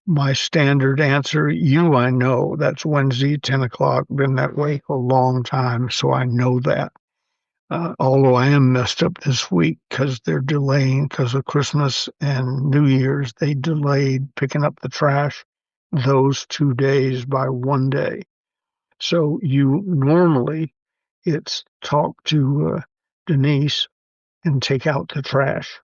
[SPEAKER 2] my standard answer, I know that's Wednesday, 10 o'clock, been that way a long time, so I know that. Although I am messed up this week because they're delaying because of Christmas and New Year's. They delayed picking up the trash those 2 days by one day. So you normally it's talk to Denise and take out the trash.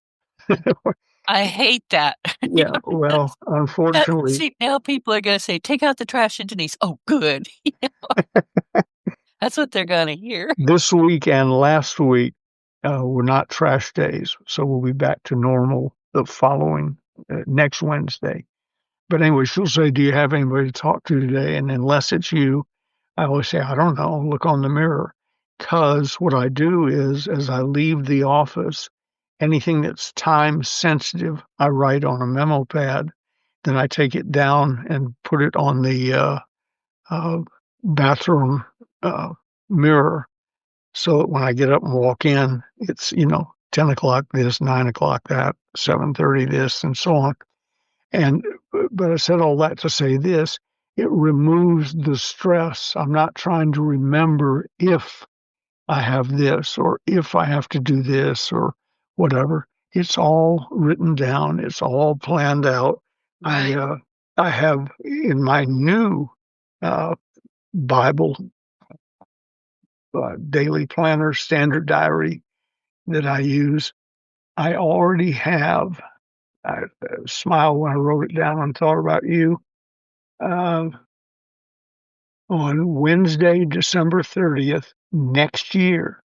[SPEAKER 1] I hate that.
[SPEAKER 2] Yeah, well, unfortunately,
[SPEAKER 1] See, now people are going to say, take out the trash and Denise. Oh, good. That's what they're going to hear.
[SPEAKER 2] this week and last week were not trash days, so we'll be back to normal the following next Wednesday. But anyway, she'll say, "Do you have anybody to talk to today?" And unless it's you, I always say, "I don't know. Look on the mirror." Because what I do is, as I leave the office, anything that's time sensitive, I write on a memo pad. Then I take it down and put it on the uh, bathroom uh, mirror so that when I get up and walk in, it's, 10 o'clock this, 9 o'clock that, 7:30 this, and so on. And but I said all that to say this, it removes the stress. I'm not trying to remember if I have this or if I have to do this or whatever. It's all written down. It's all planned out.
[SPEAKER 1] Right.
[SPEAKER 2] I have in my new uh, Bible daily planner standard diary that I use. I already have. I smiled when I wrote it down and thought about you. Uh, on Wednesday, December 30th, next year,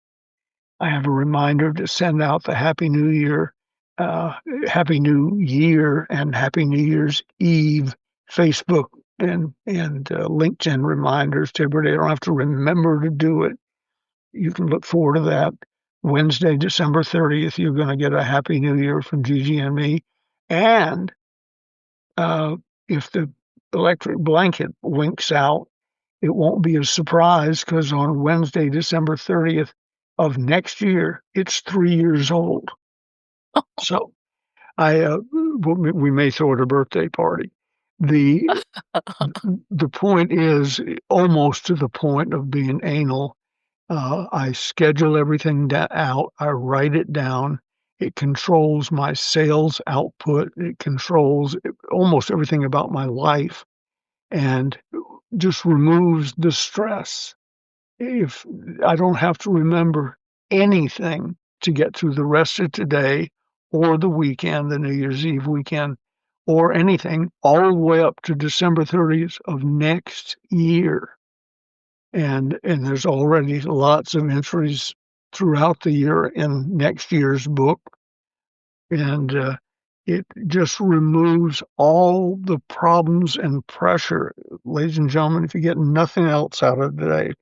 [SPEAKER 2] I have a reminder to send out the uh, Happy New Year and Happy New Year's Eve Facebook and LinkedIn reminders to everybody. They don't have to remember to do it. You can look forward to that. Wednesday, December 30th, you're going to get a Happy New Year from Gigi and me. And uh, if the electric blanket winks out, it won't be a surprise because on Wednesday, December 30th of next year, it's 3 years old. So we may throw it a birthday party. The the point is almost to the point of being anal. I schedule everything out. I write it down. It controls my sales output. It controls almost everything about my life and just removes the stress. If I don't have to remember anything to get through the rest of today or the weekend, the New Year's Eve weekend, or anything all the way up to December 30th of next year. And there's already lots of entries throughout the year in next year's book. And it just removes all the problems and pressure. Ladies and gentlemen, if you get nothing else out of today,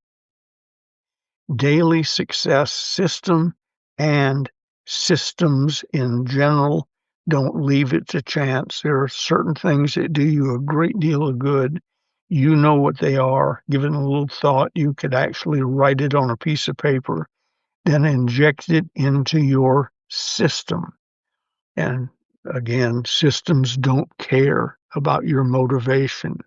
[SPEAKER 2] daily success system and systems in general, don't leave it to chance. There are certain things that do you a great deal of good. You know what they are. Give it a little thought. You could actually write it on a piece of paper, then inject it into your system. And again, systems don't care about your motivation.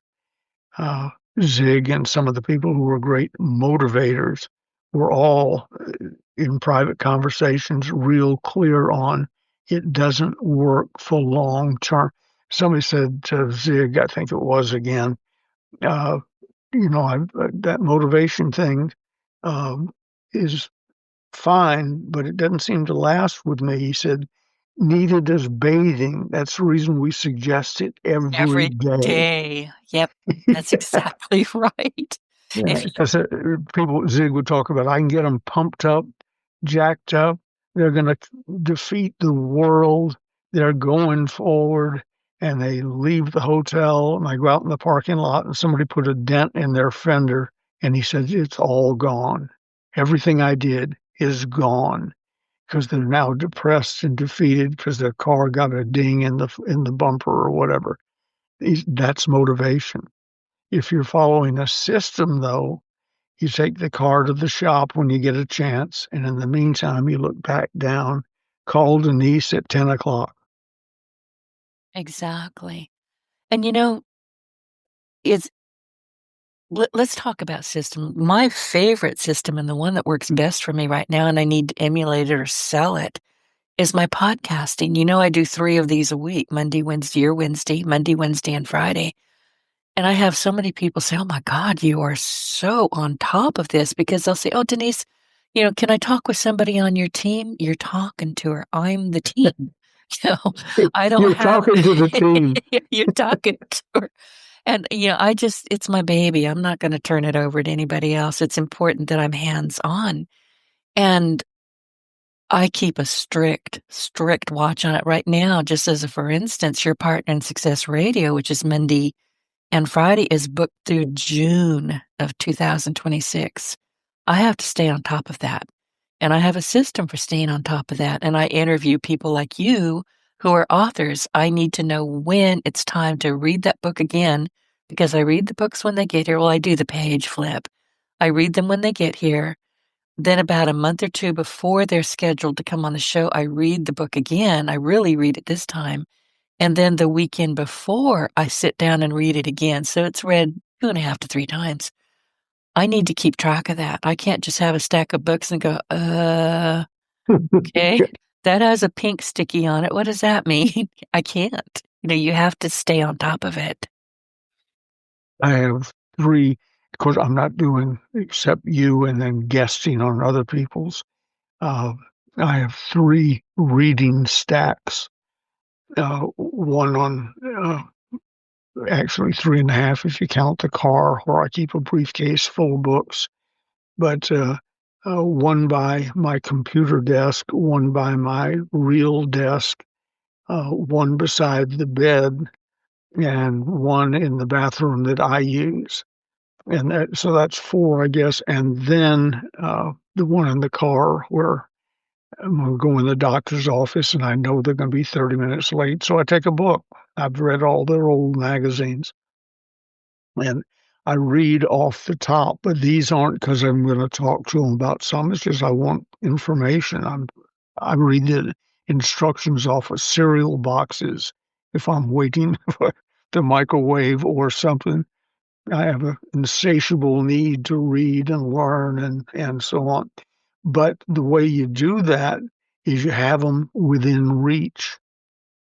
[SPEAKER 2] Uh, Zig and some of the people who were great motivators were all in private conversations real clear on it doesn't work for long term. Somebody said to Zig, I think it was again, uh, that motivation thing is fine, but it doesn't seem to last with me. He said, neither does bathing. That's the reason we suggest it every
[SPEAKER 1] Every
[SPEAKER 2] day.
[SPEAKER 1] day. Yep. That's exactly right.
[SPEAKER 2] Yeah,
[SPEAKER 1] If you,
[SPEAKER 2] because people, Zig would talk about, I can get them pumped up, jacked up. They're going to defeat the world. They're going forward, and they leave the hotel, and I go out in the parking lot, and somebody put a dent in their fender, and he said, it's all gone. Everything I did is gone because they're now depressed and defeated because their car got a ding in the bumper or whatever. That's motivation. If you're following a system, though, you take the car to the shop when you get a chance, and in the meantime, you look back down, call Denise at 10 o'clock.
[SPEAKER 1] Exactly. And, it's let's talk about system. My favorite system and the one that works best for me right now, and I need to emulate it or sell it, is my podcasting. I do 3 of these a week, Monday, Wednesday, or Wednesday, Monday, Wednesday, and Friday. And I have so many people say, "Oh my God, you are so on top of this," because they'll say, "Oh, Denise, can I talk with somebody on your team?" You're talking to her. I'm the team. You know, I don't
[SPEAKER 2] You're
[SPEAKER 1] have
[SPEAKER 2] talking to the team.
[SPEAKER 1] you're talking to her. And, it's my baby. I'm not gonna turn it over to anybody else. It's important that I'm hands-on. And I keep a strict, strict watch on it right now. Just as a for instance, your partner in Success Radio, which is Monday and Friday, is booked through June of 2026. I have to stay on top of that. And I have a system for staying on top of that. And I interview people like you who are authors. I need to know when it's time to read that book again because I read the books when they get here. Well, I do the page flip. I read them when they get here. Then, about a month or 2 before they're scheduled to come on the show, I read the book again. I really read it this time. And then the weekend before, I sit down and read it again. So it's read 2.5 to 3 times. I need to keep track of that. I can't just have a stack of books and go, okay, that has a pink sticky on it. What does that mean? I can't. You have to stay on top of it.
[SPEAKER 2] I have 3. Of course, I'm not doing except you and then guesting on other people's. Uh, I have 3 reading stacks. One on, actually 3.5 if you count the car where I keep a briefcase full of books. But one by my computer desk, one by my real desk, one beside the bed, and one in the bathroom that I use. And so that's 4, I guess. And then the one in the car where I'm going to go in the doctor's office and I know they're going to be 30 minutes late. So I take a book. I've read all their old magazines and I read off the top, but these aren't because I'm going to talk to them about some. It's just I want information. I read the instructions off of cereal boxes if I'm waiting for the microwave or something. I have an insatiable need to read and learn and so on. But the way you do that is you have them within reach.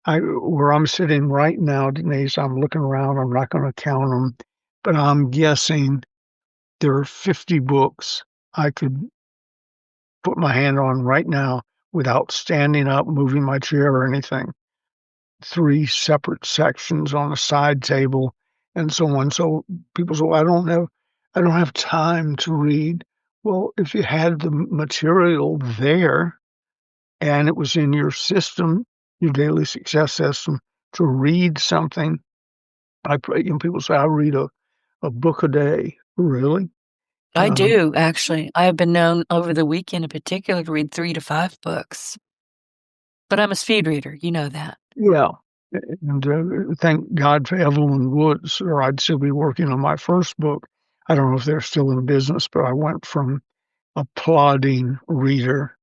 [SPEAKER 2] Where I'm sitting right now, Denise, I'm looking around. I'm not going to count them, but I'm guessing there are 50 books I could put my hand on right now without standing up, moving my chair or anything. 3 separate sections on a side table and so on. So people say, well, I don't have time to read. Well, if you had the material there and it was in your system, your daily success system, to read something, people say, I read a book a day. Really?
[SPEAKER 1] I do, actually. I have been known over the weekend in particular to read 3 to 5 books. But I'm a speed reader. You know that.
[SPEAKER 2] Yeah. And thank God for Evelyn Woods, or I'd still be working on my first book. I don't know if they're still in business, but I went from a plodding reader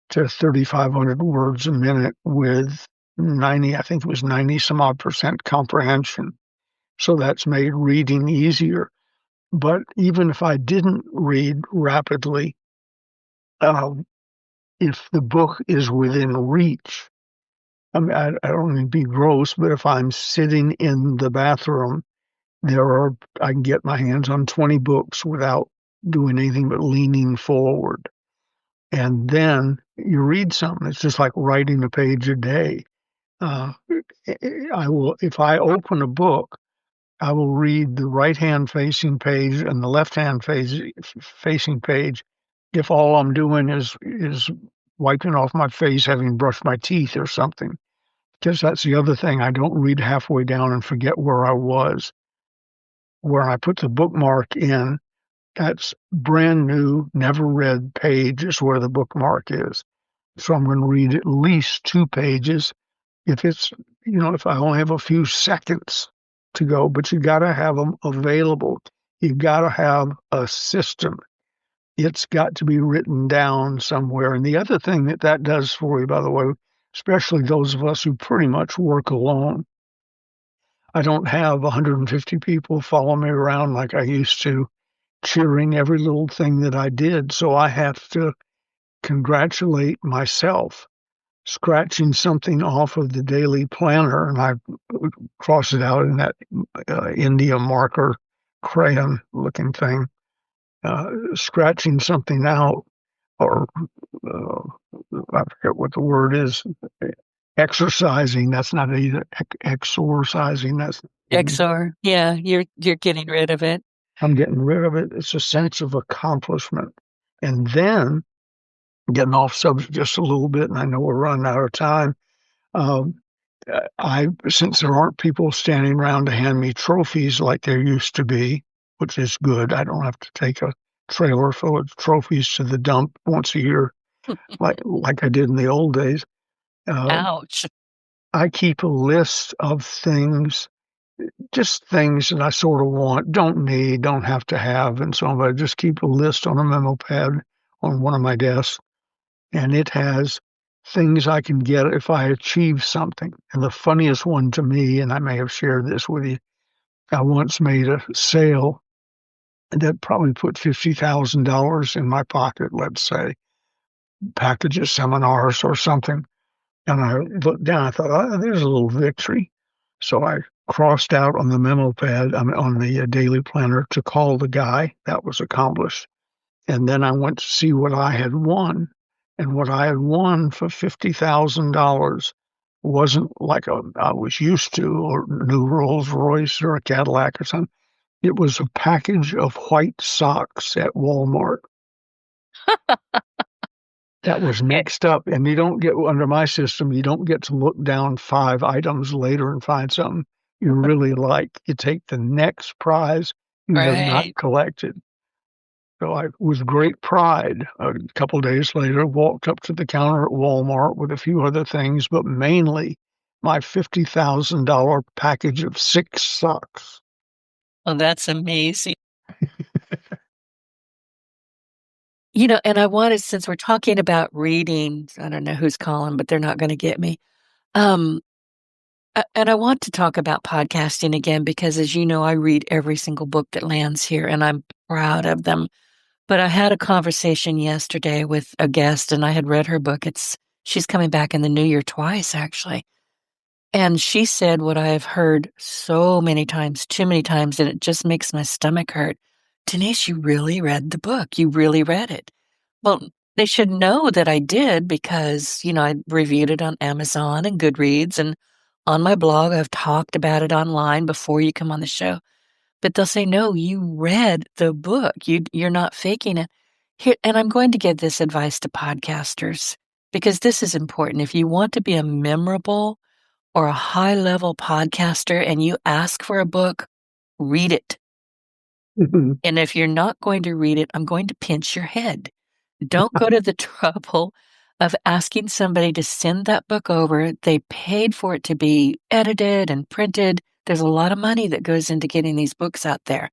[SPEAKER 2] to 3,500 words a minute with 90, I think it was 90 some odd percent comprehension. So that's made reading easier. But even if I didn't read rapidly, uh, if the book is within reach, I mean, I don't mean to be gross, but if I'm sitting in the bathroom, I can get my hands on 20 books without doing anything but leaning forward. And then you read something. It's just like writing a page a day. Uh, if I open a book, I will read the right-hand facing page and the left-hand facing page if all I'm doing is wiping off my face, having brushed my teeth or something. Because that's the other thing. I don't read halfway down and forget where I was. Where I put the bookmark in, that's brand new, never read page is where the bookmark is. So I'm going to read at least 2 pages. If it's, if I only have a few seconds to go, but you got to have them available. You got to have a system. It's got to be written down somewhere. And the other thing that that does for you, by the way, especially those of us who pretty much work alone, I don't have 150 people follow me around like I used to, cheering every little thing that I did. So I have to congratulate myself, scratching something off of the daily planner, and I cross it out in that India marker crayon looking thing, scratching something out, or I forget what the word is, exercising. That's not either exorcising. That's
[SPEAKER 1] XR. Yeah, you're getting rid of it.
[SPEAKER 2] I'm getting rid of it. It's a sense of accomplishment. And then getting off subject just a little bit, and I know we're running out of time. Um, since there aren't people standing around to hand me trophies like there used to be, which is good. I don't have to take a trailer full of trophies to the dump once a year, like I did in the old days. Uh,
[SPEAKER 1] Ouch.
[SPEAKER 2] I keep a list of things, just things that I sort of want, don't need, don't have to have, and so on. But I just keep a list on a memo pad on one of my desks, and it has things I can get if I achieve something. And the funniest one to me, and I may have shared this with you, I once made a sale that probably put $50,000 in my pocket, let's say, packages, seminars, or something. And I looked down, I thought, oh, there's a little victory. So I crossed out on the memo pad, on the daily planner, to call the guy. That was accomplished. And then I went to see what I had won. And what I had won for $50,000 wasn't like I was used to, or new Rolls Royce or a Cadillac or something. It was a package of white socks at Walmart. That was next up. And you don't get, under my system, you don't get to look down 5 items later and find something you really like. You take the next prize you have not
[SPEAKER 1] Right.
[SPEAKER 2] collected. So I, with great pride, a couple of days later, walked up to the counter at Walmart with a few other things, but mainly my $50,000 package of 6 socks.
[SPEAKER 1] Well, that's amazing. And I wanted, since we're talking about reading, I don't know who's calling, but they're not going to get me. Um, and I want to talk about podcasting again because, as you know, I read every single book that lands here, and I'm proud of them. But I had a conversation yesterday with a guest, and I had read her book. She's coming back in the new year twice, actually. And she said what I have heard so many times, too many times, and it just makes my stomach hurt. Denise, you really read the book. You really read it. Well, they should know that I did because, I reviewed it on Amazon and Goodreads, and on my blog. I've talked about it online before you come on the show. But they'll say, no, you read the book. You're not faking it. Here, and I'm going to give this advice to podcasters because this is important. If you want to be a memorable or a high-level podcaster and you ask for a book, read it. And if you're not going to read it, I'm going to pinch your head. Don't go to the trouble of asking somebody to send that book over. They paid for it to be edited and printed. There's a lot of money that goes into getting these books out there.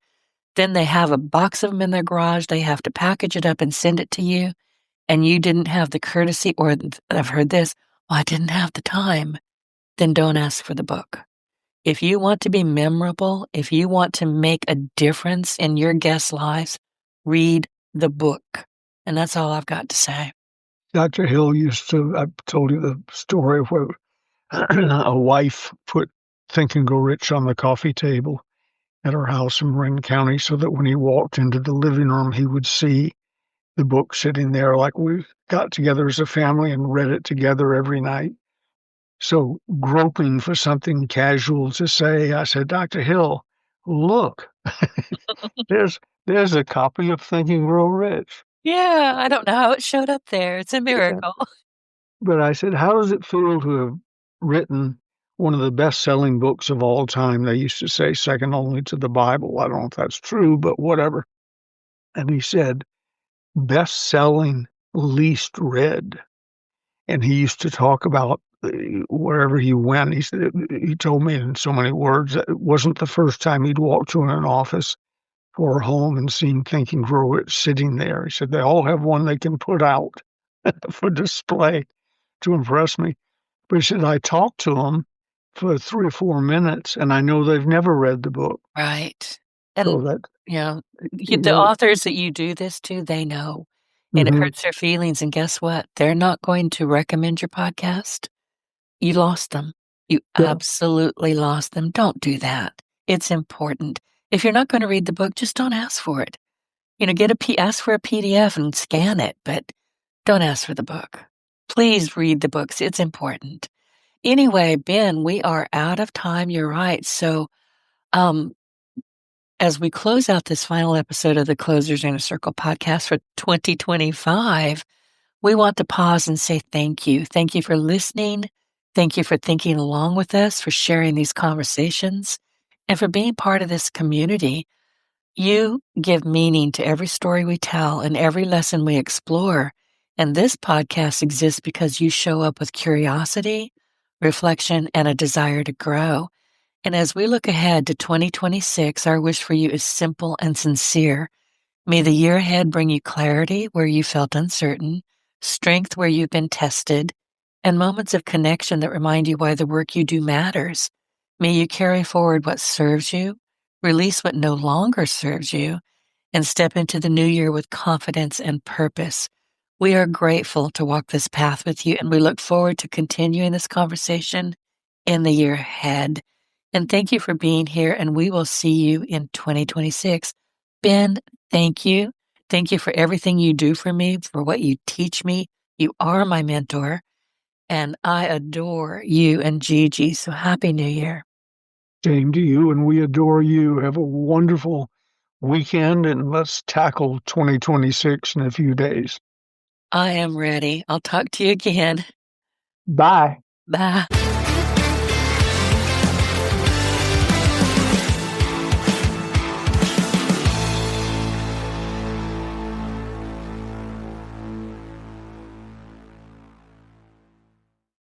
[SPEAKER 1] Then they have a box of them in their garage. They have to package it up and send it to you. And you didn't have the courtesy, or I've heard this, well, I didn't have the time. Then don't ask for the book. If you want to be memorable, if you want to make a difference in your guests' lives, read the book. And that's all I've got to say.
[SPEAKER 2] Dr. Hill used to, I told you the story where a wife put Think and Grow Rich on the coffee table at her house in Marin County so that when he walked into the living room, he would see the book sitting there, like we got together as a family and read it together every night. So, groping for something casual to say, I said, Dr. Hill, look, there's there's a copy of Think and Grow Rich.
[SPEAKER 1] Yeah, I don't know how it showed up there. It's a miracle.
[SPEAKER 2] But I said, how does it feel to have written one of the best-selling books of all time? They used to say second only to the Bible. I don't know if that's true, but whatever. And he said, best-selling, least read. And he used to talk about wherever he went. He said he told me in so many words that it wasn't the first time he'd walked to an office or home and seen Think and Grow It sitting there. He said they all have one they can put out for display to impress me. But he said I talked to them for 3 or 4 minutes, and I know they've never read the book.
[SPEAKER 1] Right. And,
[SPEAKER 2] So that,
[SPEAKER 1] you know, the
[SPEAKER 2] you
[SPEAKER 1] authors that you do this to, they know, and it
[SPEAKER 2] know,
[SPEAKER 1] hurts their feelings, and guess what? They're not going to recommend your podcast. You lost them. You
[SPEAKER 2] yeah,
[SPEAKER 1] absolutely lost them. Don't do that. It's important. If you're not gonna read the book, just don't ask for it. Ask for a PDF and scan it, but don't ask for the book. Please read the books. It's important. Anyway, Ben, we are out of time. You're right. So, um, as we close out this final episode of the Closers Inner Circle podcast for 2025, we want to pause and say thank you. Thank you for listening. Thank you for thinking along with us, for sharing these conversations, and for being part of this community. You give meaning to every story we tell and every lesson we explore. And this podcast exists because you show up with curiosity, reflection, and a desire to grow. And as we look ahead to 2026, our wish for you is simple and sincere. May the year ahead bring you clarity where you felt uncertain, strength where you've been tested, and moments of connection that remind you why the work you do matters. May you carry forward what serves you, release what no longer serves you, and step into the new year with confidence and purpose. We are grateful to walk this path with you, and we look forward to continuing this conversation in the year ahead. And thank you for being here, and we will see you in 2026. Ben, thank you. Thank you for everything you do for me, for what you teach me. You are my mentor, and I adore you and Gigi. So happy New Year.
[SPEAKER 2] same to you, and we adore you. Have a wonderful weekend, and let's tackle 2026 in a few days.
[SPEAKER 1] I am ready. I'll talk to you again.
[SPEAKER 2] Bye.
[SPEAKER 1] Bye.